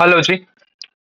Hello जी।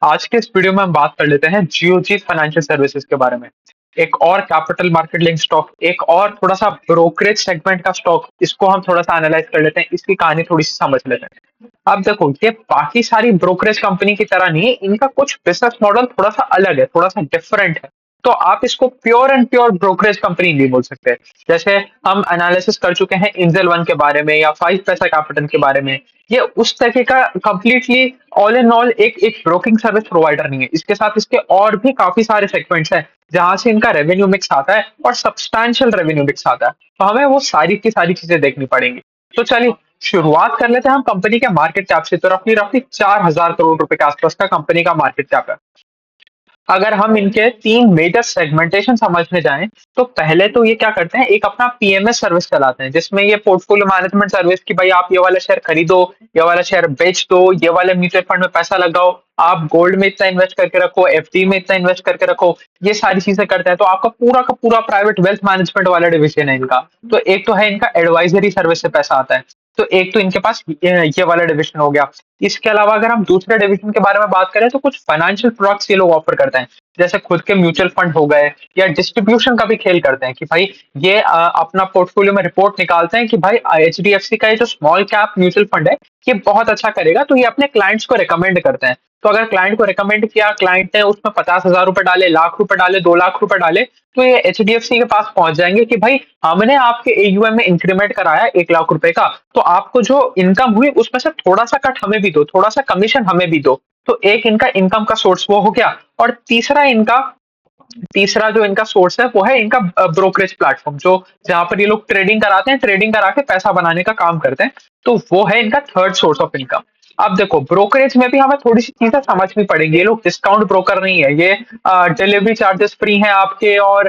आज के इस वीडियो में हम बात कर लेते हैं जियोजी फाइनेंशियल सर्विसेज के बारे में। एक और कैपिटल मार्केट लिंक स्टॉक, एक और थोड़ा सा ब्रोकरेज सेगमेंट का स्टॉक, इसको हम थोड़ा सा एनालाइज कर लेते हैं, इसकी कहानी थोड़ी सी समझ लेते हैं। अब देखो, ये बाकी सारी ब्रोकरेज कंपनी की तरह नहीं है, इनका कुछ बिजनेस मॉडल थोड़ा सा अलग है, थोड़ा सा डिफरेंट है। तो आप इसको pure and pure brokerage company नहीं बोल सकते। जैसे हम एनालिसिस कर चुके हैं एंजल वन के बारे में या फाइव पैसा कैपिटल के बारे में, ये उस तरह का कंप्लीटली ऑल इन ऑल एक एक ब्रोकिंग सर्विस प्रोवाइडर नहीं है। इसके साथ इसके और भी काफी सारे सेगमेंट्स हैं जहां से इनका रेवेन्यू मिक्स आता है और सब्सटैंशियल रेवेन्यू मिक्स आता है। तो हमें वो सारी की सारी चीजें देखनी पड़ेंगी। तो चलिए शुरुआत कर लेते हैं हम कंपनी के मार्केट कैप से। तो रफली रफली 4,000 करोड़ रुपए के आसपास का कंपनी का मार्केट कैप है। अगर हम इनके तीन मेजर सेगमेंटेशन समझने जाएं, तो पहले तो ये क्या करते हैं, एक अपना पीएमएस सर्विस चलाते हैं जिसमें ये पोर्टफोलियो मैनेजमेंट सर्विस की भाई आप ये वाला शेयर खरीदो, ये वाला शेयर बेच दो, ये वाले म्यूचुअल फंड में पैसा लगाओ, आप गोल्ड में इतना इन्वेस्ट करके रखो, एफडी में इतना इन्वेस्ट करके रखो, ये सारी चीजें करते हैं। तो आपका पूरा का पूरा प्राइवेट वेल्थ मैनेजमेंट वाला डिविजन है इनका। तो एक तो है इनका एडवाइजरी सर्विस से पैसा आता है। तो एक तो इनके पास ये वाला डिविजन हो गया। इसके अलावा अगर हम दूसरे डिविजन के बारे में बात करें, तो कुछ फाइनेंशियल प्रोडक्ट्स ये लोग ऑफर करते हैं। जैसे खुद के म्यूचुअल फंड हो गए, या डिस्ट्रीब्यूशन का भी खेल करते हैं कि भाई ये अपना पोर्टफोलियो में रिपोर्ट निकालते हैं कि भाई एचडीएफसी का ये जो स्मॉल कैप म्यूचुअल फंड है, ये बहुत अच्छा करेगा। तो ये अपने क्लाइंट्स को रिकमेंड करते हैं। तो अगर क्लाइंट को रिकमेंड किया, क्लाइंट ने उसमें 50,000 रुपए डाले, लाख रुपए डाले, 2 लाख रुपए डाले, तो ये एचडीएफसी के पास पहुंच जाएंगे कि भाई हमने आपके एयूएम में इंक्रीमेंट कराया 1 लाख रुपए का, तो आपको जो इनकम हुई उसमें से थोड़ा सा कट हमें भी दो, थोड़ा सा कमीशन हमें भी दो। तो एक इनका इनकम का सोर्स वो हो गया। और तीसरा जो इनका सोर्स है वो है इनका ब्रोकरेज प्लेटफॉर्म, जो जहां पर ये लोग ट्रेडिंग कराते हैं, ट्रेडिंग करा के पैसा बनाने का काम करते हैं। तो वो है इनका थर्ड सोर्स ऑफ इनकम। अब देखो, ब्रोकरेज में भी हमें थोड़ी सी चीजें समझनी पड़ेगी। ये लोग डिस्काउंट ब्रोकर नहीं है, ये डिलीवरी चार्जेस फ्री हैं आपके, और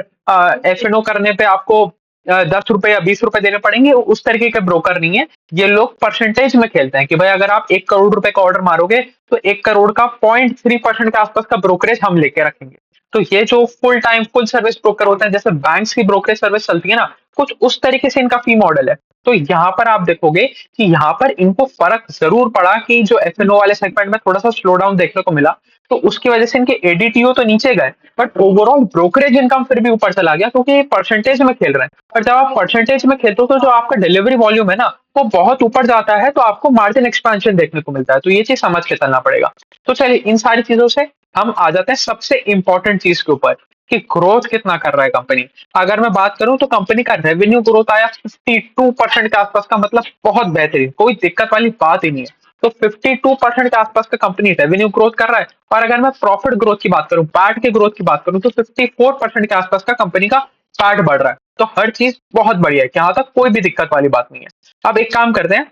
एफ करने पे आपको 10 रुपए या 20 रुपए देने पड़ेंगे, उस तरीके के ब्रोकर नहीं है। ये लोग परसेंटेज में खेलते हैं कि भाई अगर आप 1 करोड़ रुपए का ऑर्डर मारोगे, तो 1 करोड़ का 0.3% के आसपास का ब्रोकरेज हम लेके रखेंगे। तो ये जो full time full service broker होते हैं, जैसे बैंक्स की ब्रोकरेज सर्विस चलती है ना, कुछ उस तरीके से इनका फी मॉडल है। तो यहाँ पर आप देखोगे कि यहाँ पर इनको फर्क जरूर पड़ा कि जो एफएनओ वाले सेगमेंट में थोड़ा सा स्लो डाउन देखने को मिला, तो उसकी वजह से इनके एडीटीओ तो नीचे गए, बट ओवरऑल ब्रोकरेज इनकम फिर भी ऊपर चला गया, क्योंकि ये परसेंटेज में खेल रहे हैं। पर जब आप परसेंटेज में खेलते हो, तो जो आपका डिलीवरी वॉल्यूम है ना, वो बहुत ऊपर जाता है, तो आपको मार्जिन एक्सपेंशन देखने को मिलता है। तो ये चीज समझ के चलना पड़ेगा। तो चलिए इन सारी चीजों से हम आ जाते हैं सबसे इंपॉर्टेंट चीज के ऊपर, कि ग्रोथ कितना कर रहा है कंपनी। अगर मैं बात करूं, तो कंपनी का रेवेन्यू ग्रोथ आया 52% के आसपास का, मतलब बहुत बेहतरीन, कोई दिक्कत वाली बात ही नहीं है। तो 52% के आसपास का कंपनी रेवेन्यू ग्रोथ कर रहा है। और अगर मैं प्रॉफिट ग्रोथ की बात करूं, पैट के ग्रोथ की बात करूं, तो 54% के आसपास का कंपनी का पैट बढ़ रहा है। तो हर चीज बहुत बढ़िया है, यहाँ तक कोई भी दिक्कत वाली बात नहीं है। अब एक काम करते हैं,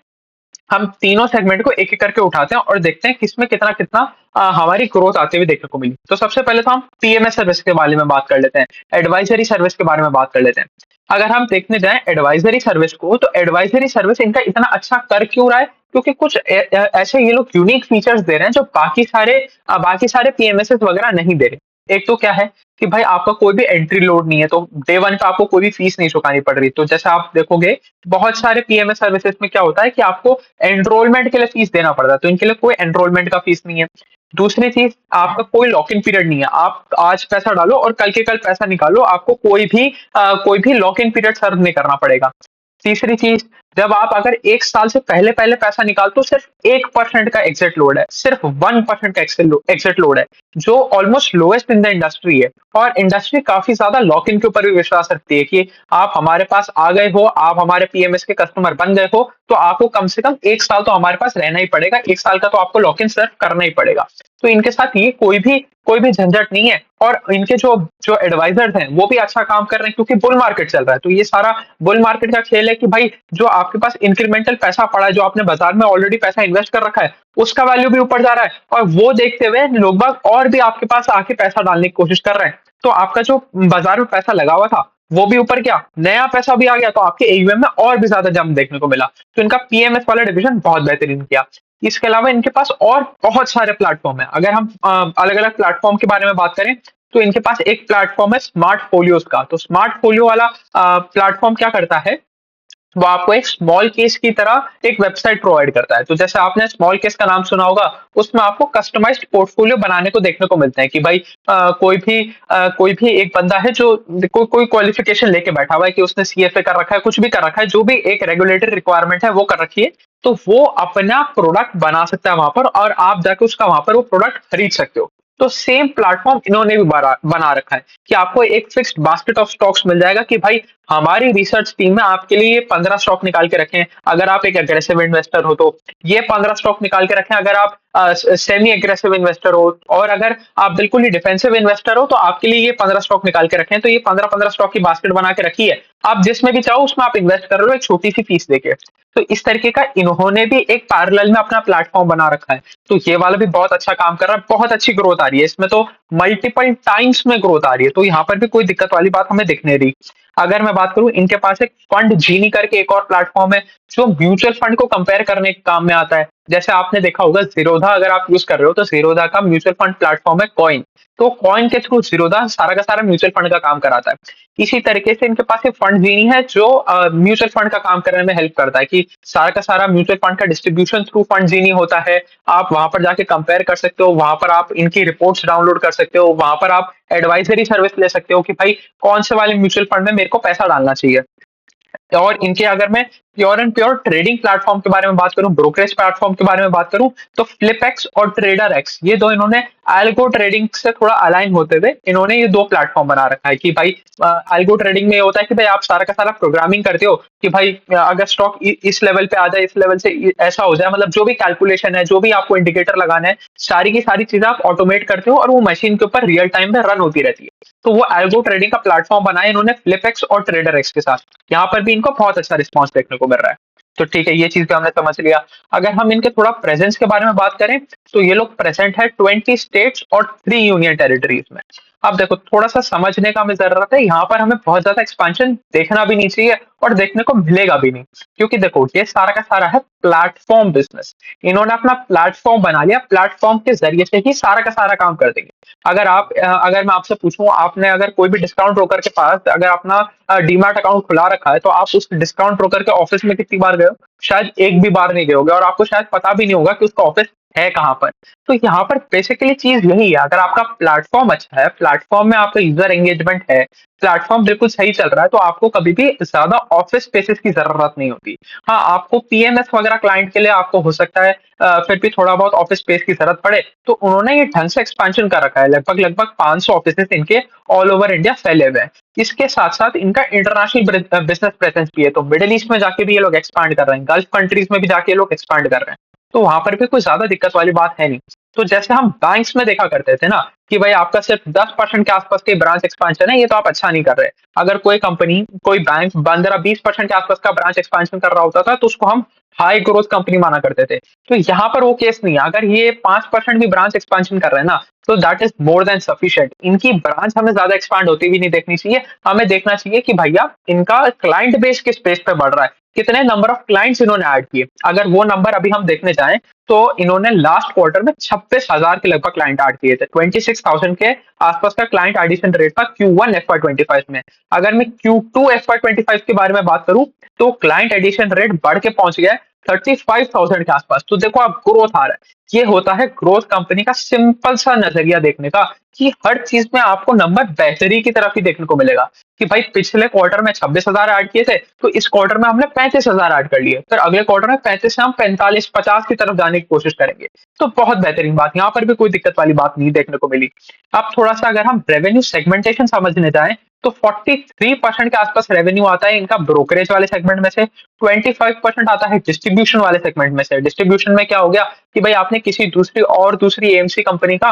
हम तीनों सेगमेंट को एक एक करके उठाते हैं और देखते हैं किसमें कितना कितना हमारी ग्रोथ आते हुए देखने को मिली। तो सबसे पहले तो हम पीएमएस सर्विस के बारे में बात कर लेते हैं, एडवाइजरी सर्विस के बारे में बात कर लेते हैं। अगर हम देखने जाएं एडवाइजरी सर्विस को, तो एडवाइजरी सर्विस इनका इतना अच्छा कर क्यों रहा है, क्योंकि कुछ ऐसे ये लोग यूनिक फीचर्स दे रहे हैं जो बाकी सारे पीएमएस वगैरह नहीं दे रहे। एक तो क्या है कि भाई आपका कोई भी एंट्री लोड नहीं है, तो डे वन पे आपको कोई भी फीस नहीं चुकानी पड़ रही। तो जैसे आप देखोगे, बहुत सारे पीएमएस सर्विसेज में क्या होता है कि आपको एनरोलमेंट के लिए फीस देना पड़ता है, तो इनके लिए कोई एनरोलमेंट का फीस नहीं है। दूसरी चीज, आपका कोई लॉक इन पीरियड नहीं है, आप आज पैसा डालो और कल के कल पैसा निकालो, आपको कोई भी लॉक इन पीरियड सर्व नहीं करना पड़ेगा। तीसरी चीज, जब आप अगर 1 साल से पहले पहले पैसा निकालते हो, सिर्फ 1% का एग्जिट लोड है, सिर्फ 1% का एग्जिट लोड है, जो almost lowest in the industry है। और इंडस्ट्री काफी ज्यादा लॉक इन के ऊपर भी विश्वास रखती है कि आप हमारे पास आ गए हो, आप हमारे पीएमएस के कस्टमर बन गए हो, तो आपको कम से कम 1 साल तो हमारे पास रहना ही पड़ेगा, 1 साल का तो आपको लॉक इन सर्व करना ही पड़ेगा। तो इनके साथ ये कोई भी झंझट नहीं है। और इनके जो जो एडवाइजर्स हैं वो भी अच्छा काम कर रहे हैं, क्योंकि बुल मार्केट चल रहा है। तो ये सारा बुल मार्केट का खेल है कि भाई जो आपके पास इंक्रीमेंटल पैसा पड़ा है, जो आपने बाजार में ऑलरेडी पैसा इन्वेस्ट कर रखा है, उसका वैल्यू भी ऊपर जा रहा है, और वो देखते हुए लोग बाग और भी आपके पास आके पैसा डालने की कोशिश कर रहे हैं। तो आपका जो बाजार में पैसा लगा हुआ था, वो भी ऊपर गया, नया पैसा भी आ गया, तो आपके एयूएम में और भी ज्यादा जंप देखने को मिला। तो इनका पीएमएस वाला डिवीजन बहुत बेहतरीन किया। इसके अलावा इनके पास और बहुत सारे प्लेटफॉर्म है। अगर हम अलग अलग प्लेटफॉर्म के बारे में बात करें, तो इनके पास एक प्लेटफॉर्म है स्मार्ट फोलियोज का। तो स्मार्ट फोलियो वाला प्लेटफॉर्म क्या करता है, वो आपको एक स्मॉल केस की तरह एक वेबसाइट प्रोवाइड करता है। तो जैसे आपने स्मॉल केस का नाम सुना होगा, उसमें आपको कस्टमाइज्ड पोर्टफोलियो बनाने को देखने को मिलते हैं कि भाई कोई भी एक बंदा है जो कोई क्वालिफिकेशन लेके बैठा हुआ है कि उसने सीएफए कर रखा है, कुछ भी कर रखा है, जो भी एक रेगुलेटरी रिक्वायरमेंट है वो कर रखी है, तो वो अपना प्रोडक्ट बना सकता है वहां पर, और आप जाके उसका वहां पर वो प्रोडक्ट खरीद सकते हो। तो सेम प्लेटफॉर्म इन्होंने भी बना रखा है कि आपको एक फिक्स्ड बास्केट ऑफ स्टॉक्स मिल जाएगा कि भाई हमारी रिसर्च टीम में आपके लिए ये 15 स्टॉक निकाल के रखे हैं, अगर आप एक एग्रेसिव इन्वेस्टर हो तो ये 15 स्टॉक निकाल के रखें, अगर आप सेमी एग्रेसिव इन्वेस्टर हो, और अगर आप बिल्कुल ही डिफेंसिव इन्वेस्टर हो तो आपके लिए ये 15 स्टॉक निकाल के रखें। तो ये 15-15 स्टॉक की बास्केट बना के रखी है, आप जिसमें भी चाहो उसमें आप इन्वेस्ट कर रहे हो एक छोटी सी फीस देके। तो इस तरीके का इन्होंने भी एक पैरेलल में अपना प्लेटफॉर्म बना रखा है। तो ये वाला भी बहुत अच्छा काम कर रहा है, बहुत अच्छी ग्रोथ आ रही है इसमें, तो मल्टीपल टाइम्स में ग्रोथ आ रही है, तो यहाँ पर भी कोई दिक्कत वाली बात हमें दिख नहीं रही। अगर मैं बात करूं, इनके पास एक फंड जीनी करके एक और प्लेटफॉर्म है जो म्यूचुअल फंड को कंपेयर करने के काम में आता है। जैसे आपने देखा होगा जीरोधा अगर आप यूज कर रहे हो तो जीरोधा का म्यूचुअल फंड प्लेटफॉर्म है कॉइन। तो कॉइन के थ्रू जीरोधा सारा का सारा म्यूचुअल फंड का काम कराता है। इसी तरीके से इनके पास एक फंड जीनी है जो म्यूचुअल फंड का काम करने में हेल्प करता है कि सारा का सारा म्यूचुअल फंड का डिस्ट्रीब्यूशन थ्रू फंड जीनी होता है। आप वहां पर जाके कंपेयर कर सकते हो, वहां पर आप इनकी रिपोर्ट्स डाउनलोड कर सकते हो, वहां पर आप एडवाइजरी सर्विस ले सकते हो कि भाई कौन से वाले म्यूचुअल फंड में मेरे को पैसा डालना चाहिए। और इनके अगर मैं pure and pure trading platform के बारे में बात करूं, ब्रोकरेज प्लेटफॉर्म के बारे में बात करूं, तो फ्लिपएक्स और ट्रेडर एक्स, ये दो इन्होंने एल्गो ट्रेडिंग से थोड़ा अलाइन होते हुए इन्होंने ये दो प्लेटफॉर्म बना रखा है कि भाई एल्गो ट्रेडिंग में ये होता है कि भाई आप सारा का सारा प्रोग्रामिंग करते हो कि भाई अगर स्टॉक इस लेवल पे आ जाए, इस लेवल से ऐसा हो जाए, मतलब जो भी कैलकुलेशन है, जो भी आपको इंडिकेटर लगाना है, सारी की सारी चीजें आप ऑटोमेट करते हो और वो मशीन के ऊपर रियल टाइम में रन होती रहती है। तो वो एल्गो ट्रेडिंग का प्लेटफॉर्म बनाया इन्होंने फ्लिपएक्स और ट्रेडर एक्स के साथ। यहाँ पर भी इनको बहुत अच्छा रिस्पॉन्स देखने को मिल रहा है। तो ठीक है, ये चीज भी हमने समझ लिया। अगर हम इनके थोड़ा प्रेजेंस के बारे में बात करें, तो ये लोग प्रेजेंट है 20 स्टेट्स और 3 यूनियन टेरिटरीज में। अब देखो, थोड़ा सा समझने का हमें जरूरत है, यहाँ पर हमें बहुत ज्यादा एक्सपेंशन देखना भी नहीं चाहिए और देखने को मिलेगा भी नहीं, क्योंकि देखो ये सारा का सारा है प्लेटफॉर्म बिजनेस। इन्होंने अपना प्लेटफॉर्म बना लिया, प्लेटफॉर्म के जरिए से ही सारा का सारा काम कर देंगे। अगर मैं आपसे पूछूं, आपने अगर कोई भी डिस्काउंट ब्रोकर के पास अगर अपना डीमैट अकाउंट खुला रखा है, तो आप उस डिस्काउंट ब्रोकर के ऑफिस में कितनी बार गए हो? शायद एक भी बार नहीं गए होगे, और आपको शायद पता भी नहीं होगा कि उसका ऑफिस है कहाँ पर। तो यहाँ पर बेसिकली चीज यही है, अगर आपका प्लेटफॉर्म अच्छा है, प्लेटफॉर्म में आपका यूजर एंगेजमेंट है, प्लेटफॉर्म बिल्कुल सही चल रहा है, तो आपको कभी भी ज्यादा ऑफिस स्पेसेस की जरूरत नहीं होती। हाँ, आपको पीएमएस वगैरह क्लाइंट के लिए आपको हो सकता है फिर भी थोड़ा बहुत ऑफिस स्पेस की जरूरत पड़े, तो उन्होंने ये ढंग से एक्सपेंशन कर रखा है, लगभग लगभग 500 ऑफिसेस इनके ऑल ओवर इंडिया फैले हुए हैं। इसके साथ साथ इनका इंटरनेशनल बिजनेस प्रेजेंस भी है, तो मिडिल ईस्ट में जाके भी ये लोग एक्सपांड कर रहे हैं, गल्फ कंट्रीज में भी जाके ये लोग एक्सपांड कर रहे हैं। तो वहां पर भी कोई ज्यादा दिक्कत वाली बात है नहीं। तो जैसे हम बैंक्स में देखा करते थे ना कि भाई आपका सिर्फ 10% के आसपास के ब्रांच एक्सपांशन है, ये तो आप अच्छा नहीं कर रहे। अगर कोई कंपनी, कोई बैंक 15-20% के आसपास का ब्रांच एक्सपांशन कर रहा होता था, तो उसको हम हाई ग्रोथ कंपनी माना करते थे। तो यहाँ पर वो केस नहीं है, अगर ये 5% भी ब्रांच एक्सपांशन कर रहे हैं ना, तो that is more than sufficient. इनकी ब्रांच हमें ज्यादा एक्सपांड होती भी नहीं देखनी चाहिए, हमें देखना चाहिए कि भैया इनका क्लाइंट बेस किस बेस पे बढ़ रहा है, कितने नंबर ऑफ क्लाइंट्स इन्होंने ऐड किए। अगर वो नंबर अभी हम देखने जाएं, तो इन्होंने लास्ट क्वार्टर में 26,000 के लगभग क्लाइंट ऐड किए थे, 26,000 के आसपास का क्लाइंट एडिशन रेट था Q1 FY25 में। अगर मैं Q2 FY25 के बारे में बात करूं, तो क्लाइंट एडिशन रेट बढ़ के पहुंच गया है 35,000 के आसपास। तो देखो, आप ग्रोथ आ रहा है, ये होता है ग्रोथ कंपनी का सिंपल सा नजरिया देखने का, कि हर चीज में आपको नंबर बेहतरी की तरफ ही देखने को मिलेगा। कि भाई पिछले क्वार्टर में 26,000 ऐड किए थे, तो इस क्वार्टर में हमने 35,000 ऐड कर लिए, फिर अगले क्वार्टर में 35 से हम 45-50 की तरफ जाने की कोशिश करेंगे। तो बहुत बेहतरीन बात, यहाँ पर भी कोई दिक्कत वाली बात नहीं देखने को मिली। अब थोड़ा सा अगर हम रेवेन्यू सेगमेंटेशन समझने जाएं, तो 43% के आसपास रेवेन्यू आता है इनका ब्रोकरेज वाले सेगमेंट में से, 25% आता है डिस्ट्रीब्यूशन वाले सेगमेंट में से। डिस्ट्रीब्यूशन में क्या हो गया कि भाई आपने किसी दूसरी एएमसी कंपनी का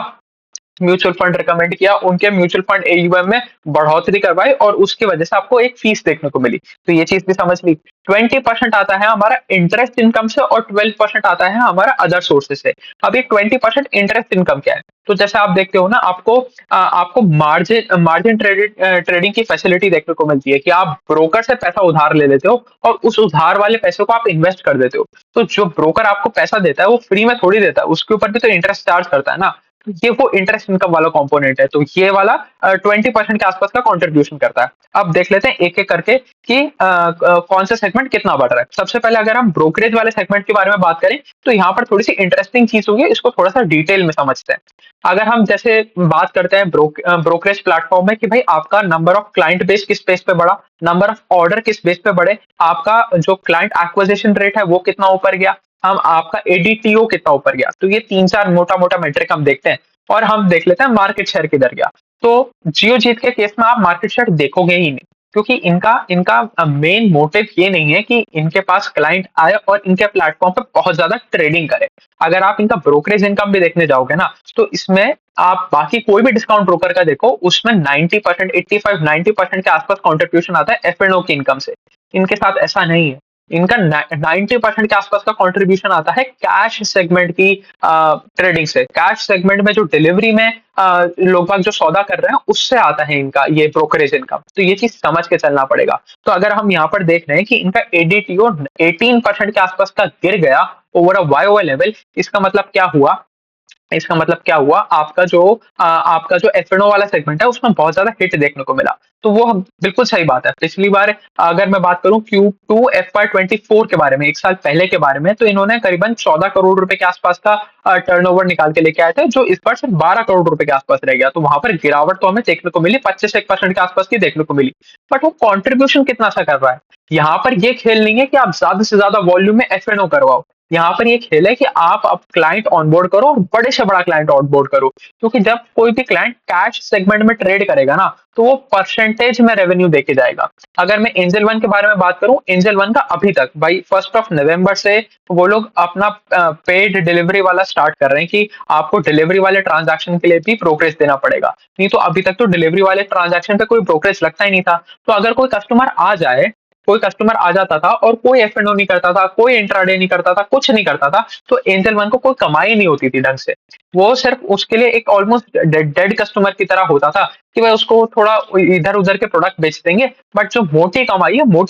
म्यूचुअल फंड रिकमेंड किया, उनके म्यूचुअल फंड एयूएम में बढ़ोतरी करवाई, और उसकी वजह से आपको एक फीस देखने को मिली, तो ये चीज भी समझ ली। 20% आता है हमारा इंटरेस्ट इनकम से, और 12% आता है हमारा अदर सोर्सेज से। अब ये 20% इंटरेस्ट इनकम क्या है? तो जैसे आप देखते हो ना, आपको मार्जिन ट्रेडिंग की फैसिलिटी देखने को मिलती है कि आप ब्रोकर से पैसा उधार ले लेते हो, और उस उधार वाले पैसे को आप इन्वेस्ट कर देते हो। तो जो ब्रोकर आपको पैसा देता है वो फ्री में थोड़ी देता है, उसके ऊपर भी तो इंटरेस्ट चार्ज करता है ना। ये वो इंटरेस्ट इनकम वाला कंपोनेंट है, तो ये वाला 20% के आसपास का कंट्रीब्यूशन करता है। अब देख लेते हैं एक एक करके कि कौन सा सेगमेंट कितना बढ़ रहा है। सबसे पहले अगर हम ब्रोकरेज वाले सेगमेंट के बारे में बात करें, तो यहाँ पर थोड़ी सी इंटरेस्टिंग चीज होगी, इसको थोड़ा सा डिटेल में समझते हैं। अगर हम जैसे बात करते हैं ब्रोकरेज प्लेटफॉर्म में कि भाई आपका नंबर ऑफ क्लाइंट बेस किस बेस पे बढ़ा, नंबर ऑफ ऑर्डर किस बेस पे बढ़े, आपका जो क्लाइंट एक्विजिशन रेट है वो कितना ऊपर गया, हम आपका एडीटीओ कितना ऊपर गया, तो ये तीन चार मोटा मोटा मेट्रिक हम देखते हैं। और हम देख लेते हैं मार्केट शेयर किधर गया। तो जियो जीत के केस में आप मार्केट शेयर देखोगे ही नहीं, क्योंकि इनका इनका मेन मोटिव ये नहीं है कि इनके पास क्लाइंट आए और इनके प्लेटफॉर्म पे बहुत ज्यादा ट्रेडिंग करे। अगर आप इनका ब्रोकरेज इनकम भी देखने जाओगे ना, तो इसमें आप बाकी कोई भी डिस्काउंट ब्रोकर का देखो, उसमें 90%, 85-90% के आसपास कॉन्ट्रीब्यूशन आता है एफ एंड ओ की इनकम से। इनके साथ ऐसा नहीं है। इनका 90% के आसपास का कंट्रीब्यूशन आता है कैश सेगमेंट की ट्रेडिंग से। कैश सेगमेंट में जो डिलीवरी में लोग बाग जो सौदा कर रहे हैं, उससे आता है इनका ये ब्रोकरेज इनकम। तो ये चीज समझ के चलना पड़ेगा। तो अगर हम यहाँ पर देख रहे हैं कि इनका एडीटीओ 18% के आसपास का गिर गया ओवर अ वाई लेवल, इसका मतलब क्या हुआ, इसका मतलब क्या हुआ, आपका जो एफ वाला सेगमेंट है उसमें बहुत ज्यादा हिट देखने को मिला। तो वो बिल्कुल सही बात है। पिछली बार अगर मैं बात करूं Q2 FY24 के बारे में, एक साल पहले के बारे में, तो इन्होंने करीबन 14 करोड़ रुपए के आसपास का टर्नओवर निकाल के लेके आए थे, जो इस बार सिर्फ 12 करोड़ रुपए के आसपास रह गया। तो वहां पर गिरावट तो हमें देखने को मिली, 25% के आसपास की देखने को मिली। बट वो कॉन्ट्रीब्यूशन कितना सा कर रहा है, यहाँ पर ये खेल नहीं है कि आप ज्यादा से ज्यादा वॉल्यूम में एफ करवाओ। यहाँ पर ये खेल है कि आप अब क्लाइंट ऑनबोर्ड करो और बड़े से बड़ा क्लाइंट ऑनबोर्ड करो। क्योंकि जब कोई भी क्लाइंट कैश सेगमेंट में ट्रेड करेगा ना, तो वो परसेंटेज में रेवेन्यू देके जाएगा। अगर मैं एंजल वन के बारे में बात करूं, एंजल वन का अभी तक भाई 1 से वो लोग अपना पेड डिलीवरी वाला स्टार्ट कर रहे हैं कि आपको डिलीवरी वाले ट्रांजैक्शन के लिए भी ब्रोकरेज देना पड़ेगा। नहीं तो अभी तक तो डिलीवरी वाले ट्रांजैक्शन पे कोई ब्रोकरेज लगता ही नहीं था। तो अगर कोई कस्टमर आ जाता था और कोई एफ एंड ओ नहीं करता था, कोई इंट्राडे नहीं करता था, कुछ नहीं करता था, तो एंजल वन को कोई कमाई नहीं होती थी ढंग से। वो सिर्फ उसके लिए एक ऑलमोस्ट डेड कस्टमर की तरह होता था कि भाई उसको थोड़ा इधर उधर के प्रोडक्ट बेच देंगे, बट जो मोटी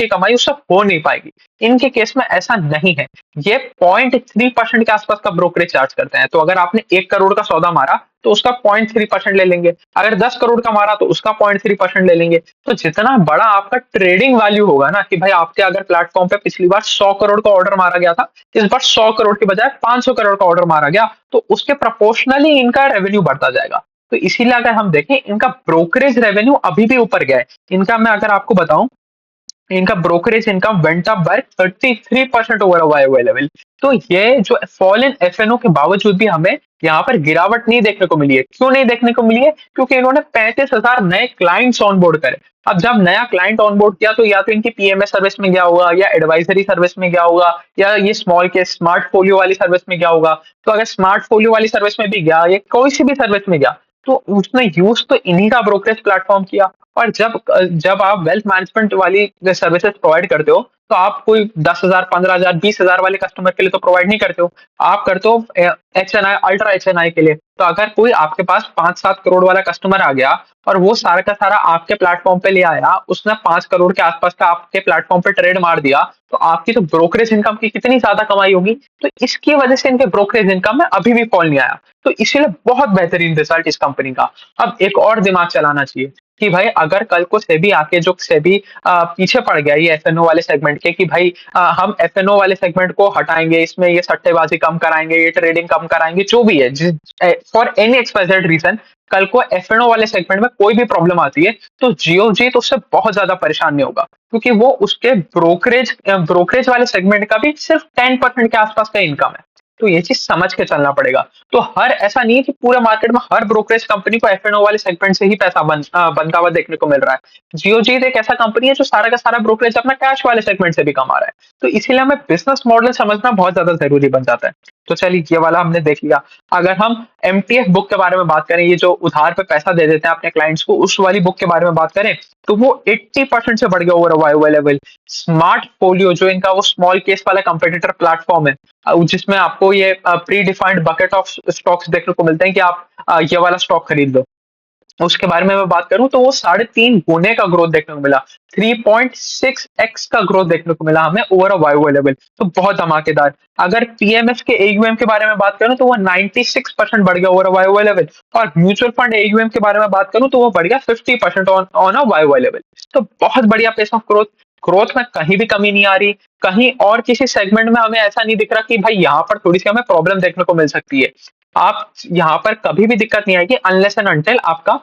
कमाई उससे हो नहीं पाएगी। इनके केस में ऐसा नहीं है। ये 0.3% के आसपास का ब्रोकरेज चार्ज करते हैं। तो अगर आपने 1 करोड़ का सौदा मारा, तो उसका 0.3% ले लेंगे। अगर 10 करोड़ का मारा तो उसका 0.3% ले लेंगे। तो जितना बड़ा आपका ट्रेडिंग वैल्यू होगा ना, कि भाई आपके अगर प्लेटफॉर्म पे पिछली बार 100 करोड़ का ऑर्डर मारा गया था, इस बार 100 करोड़ के बजाय 500 करोड़ का ऑर्डर मारा गया, तो उसके प्रोपोर्शनली इनका रेवेन्यू बढ़ता जाएगा। तो इसीलिए अगर हम देखें, इनका ब्रोकरेज रेवेन्यू अभी भी ऊपर गया है। इनका मैं अगर आपको बताऊं, इनका brokerage income went up by 33% over Y level. तो ये जो फॉल इन एफएनओ के बावजूद भी हमें यहाँ पर गिरावट नहीं देखने को मिली है। क्यों नहीं देखने को मिली है? क्योंकि इन्होंने 35,000 नए क्लाइंट्स ऑनबोर्ड करे। अब जब नया क्लाइंट ऑनबोर्ड किया, तो या तो इनकी पीएमएस सर्विस में गया होगा, या एडवाइजरी सर्विस में गया होगा, या ये स्मॉल के स्मार्ट फोलियो वाली सर्विस में गया होगा। तो अगर स्मार्ट फोलियो वाली सर्विस में भी गया, या कोई सी भी सर्विस में गया, तो उसने यूज तो इन्हीं का ब्रोकरेज प्लेटफॉर्म किया। और जब जब आप वेल्थ मैनेजमेंट वाली सर्विसेज प्रोवाइड करते हो, तो आप कोई 10,000, 15,000, 20,000 वाले कस्टमर के लिए तो प्रोवाइड नहीं करते हो। आप करते हो HNI, अल्ट्रा HNI के लिए। तो अगर कोई आपके पास 5-7 करोड़ वाला कस्टमर आ गया और वो सारा का सारा आपके प्लेटफॉर्म पे ले आया, उसने 5 करोड़ के आसपास का आपके प्लेटफॉर्म पे ट्रेड मार दिया, तो आपकी तो ब्रोकरेज इनकम की कितनी ज्यादा कमाई होगी। तो इसकी वजह से इनके ब्रोकरेज इनकम में अभी भी फॉल नहीं आया। तो इसीलिए बहुत बेहतरीन रिजल्ट इस कंपनी का। अब एक और दिमाग चलाना चाहिए कि भाई अगर कल को सेबी आके, जो सेबी पीछे पड़ गया ये एफएनओ वाले सेगमेंट के, कि भाई हम एफएनओ वाले सेगमेंट को हटाएंगे, इसमें ये सट्टेबाजी कम कराएंगे, ये ट्रेडिंग कम कराएंगे, जो भी है, फॉर एनी एक्सपाइजेड रीजन, कल को एफएनओ वाले सेगमेंट में कोई भी प्रॉब्लम आती है, तो जियो जी तो उससे बहुत ज्यादा परेशान नहीं होगा। क्योंकि वो उसके ब्रोकरेज वाले सेगमेंट का भी सिर्फ 10% के आसपास का इनकम है। तो ये चीज समझ के चलना पड़ेगा। तो हर ऐसा नहीं है कि पूरे मार्केट में हर ब्रोकरेज कंपनी को एफ वाले सेगमेंट से ही पैसा बनता हुआ देखने को मिल रहा है। जियो जीत एक ऐसा कंपनी है जो सारा का सारा ब्रोकरेज अपना कैश वाले सेगमेंट से भी कमा रहा है। तो इसीलिए हमें बिजनेस मॉडल समझना बहुत ज्यादा जरूरी बन जाता है। तो चलिए, ये वाला हमने देख लिया। अगर हम एमटीएफ बुक के बारे में बात करें, ये जो उधार पे पैसा दे देते हैं अपने क्लाइंट्स को, उस वाली बुक के बारे में बात करें, तो वो 80% से बढ़ गया over Y level. Smart folio जो इनका वो स्मॉल केस वाला कंपेटिटर प्लेटफॉर्म है, जिसमें आपको ये predefined bucket of stocks देखने को मिलते हैं कि आप ये वाला स्टॉक खरीद लो। उसके बारे में मैं बात करूं तो वो 3.5 गुने का ग्रोथ देखने को मिला। 3.6x का ग्रोथ देखने को मिला हमें ओवर अ वाईओ लेवल, तो बहुत धमाकेदार। अगर पीएमएफ के एयूएम के बारे में बात करूं तो वो 96% बढ़ गया ओवर अ वाईओ लेवल, और म्यूचुअल फंड एयूएम के बारे में बात करूं तो वो बढ़ गया 50% ऑन अ वाईओ लेवल। तो बहुत बढ़िया पेस ऑफ ग्रोथ। ग्रोथ में कहीं भी कमी नहीं आ रही। कहीं और किसी सेगमेंट में हमें ऐसा नहीं दिख रहा कि भाई यहाँ पर थोड़ी सी हमें प्रॉब्लम देखने को मिल सकती है। आप यहाँ पर कभी भी दिक्कत नहीं आएगी अनलेस एंड अनटिल आपका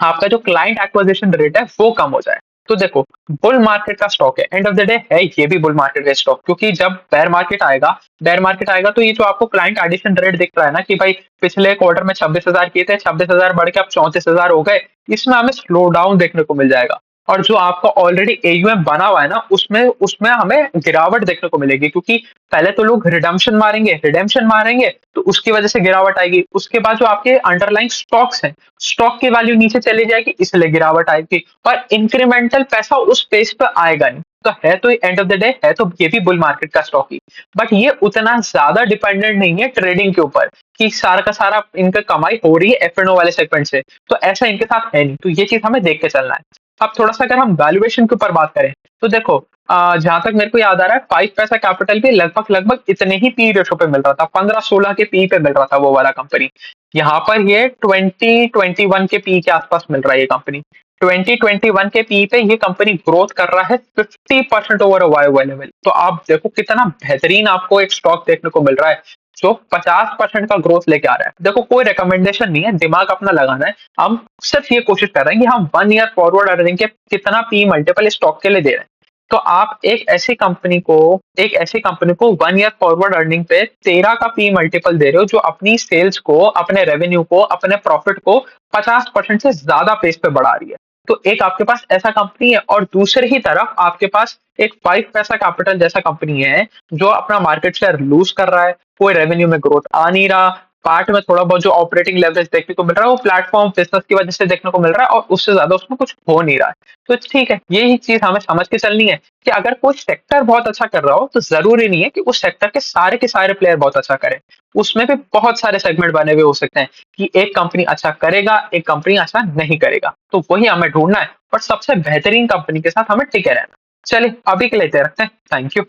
आपका जो क्लाइंट एक्विजिशन रेट है वो कम हो जाए। तो देखो, बुल मार्केट का स्टॉक है, एंड ऑफ द डे है ये भी बुल मार्केट का स्टॉक, क्योंकि जब बेयर मार्केट आएगा तो ये जो आपको क्लाइंट एडिशन रेट दिख रहा है ना कि भाई पिछले क्वार्टर में 26,000 किए थे, 26,000 बढ़ के अब 34,000 हो गए, इसमें हमें स्लो डाउन देखने को मिल जाएगा। और जो आपका ऑलरेडी एयूएम बना हुआ है ना उसमें उसमें हमें गिरावट देखने को मिलेगी, क्योंकि पहले तो लोग रिडेम्पशन मारेंगे तो उसकी वजह से गिरावट आएगी। उसके बाद जो आपके अंडरलाइंग स्टॉक्स हैं, स्टॉक की वैल्यू नीचे चली जाएगी, इसलिए गिरावट आएगी, और इंक्रीमेंटल पैसा उस पेज पे आएगा नहीं। तो है तो एंड ऑफ द डे है तो ये भी बुल मार्केट का स्टॉक ही, बट ये उतना ज्यादा डिपेंडेंट नहीं है ट्रेडिंग के ऊपर कि सारा का सारा इनका कमाई हो रही है एफएनओ वाले सेगमेंट से। तो ऐसा इनके साथ है नहीं, तो ये चीज हमें देख के चलना है। अब थोड़ा सा अगर हम वैल्यूएशन के ऊपर बात करें तो देखो, जहां तक मेरे को याद आ रहा है 5 पैसा कैपिटल भी लगभग लगभग इतने ही पी रेशो पे मिल रहा था, 15-16 के पी पे मिल रहा था वो वाला कंपनी। यहाँ पर ये 2021 के पी के आसपास मिल रहा है ये कंपनी। 2021 के पी पे ये कंपनी ग्रोथ कर रहा है 50% ओवर वाई लेवल। तो आप देखो कितना बेहतरीन आपको एक स्टॉक देखने को मिल रहा है जो 50% का ग्रोथ लेके आ रहा है। देखो कोई रिकमेंडेशन नहीं है, दिमाग अपना लगाना है। हम सिर्फ ये कोशिश कर रहे हैं कि हम 1 ईयर फॉरवर्ड अर्निंग के कितना पी मल्टीपल स्टॉक के लिए दे रहे हैं। तो आप एक ऐसी कंपनी को 1 ईयर फॉरवर्ड अर्निंग पे 13 का पी मल्टीपल दे रहे हो, जो अपनी सेल्स को, अपने रेवेन्यू को, अपने प्रॉफिट को 50% से ज्यादा पेस पे बढ़ा रही है। तो एक आपके पास ऐसा कंपनी है, और दूसरी ही तरफ आपके पास एक 5 पैसा कैपिटल जैसा कंपनी है जो अपना मार्केट शेयर लूज कर रहा है, कोई रेवेन्यू में ग्रोथ आ नहीं रहा, पार्ट में थोड़ा बहुत जो ऑपरेटिंग लेवरेज देखने को मिल रहा है वो प्लेटफॉर्म बिजनेस की वजह से देखने को मिल रहा है, और उससे ज्यादा उसमें कुछ हो नहीं रहा है। तो ठीक है, यही चीज हमें समझ के चलनी है कि अगर कोई सेक्टर बहुत अच्छा कर रहा हो तो जरूरी नहीं है कि उस सेक्टर के सारे प्लेयर बहुत अच्छा करें। उसमें भी बहुत सारे सेगमेंट बने हुए हो सकते हैं कि एक कंपनी अच्छा करेगा, एक कंपनी अच्छा नहीं करेगा, तो वही हमें ढूंढना है और सबसे बेहतरीन कंपनी के साथ हमें टिके रहना। चलिए अभी के लिए इतना रखते हैं। Thank you.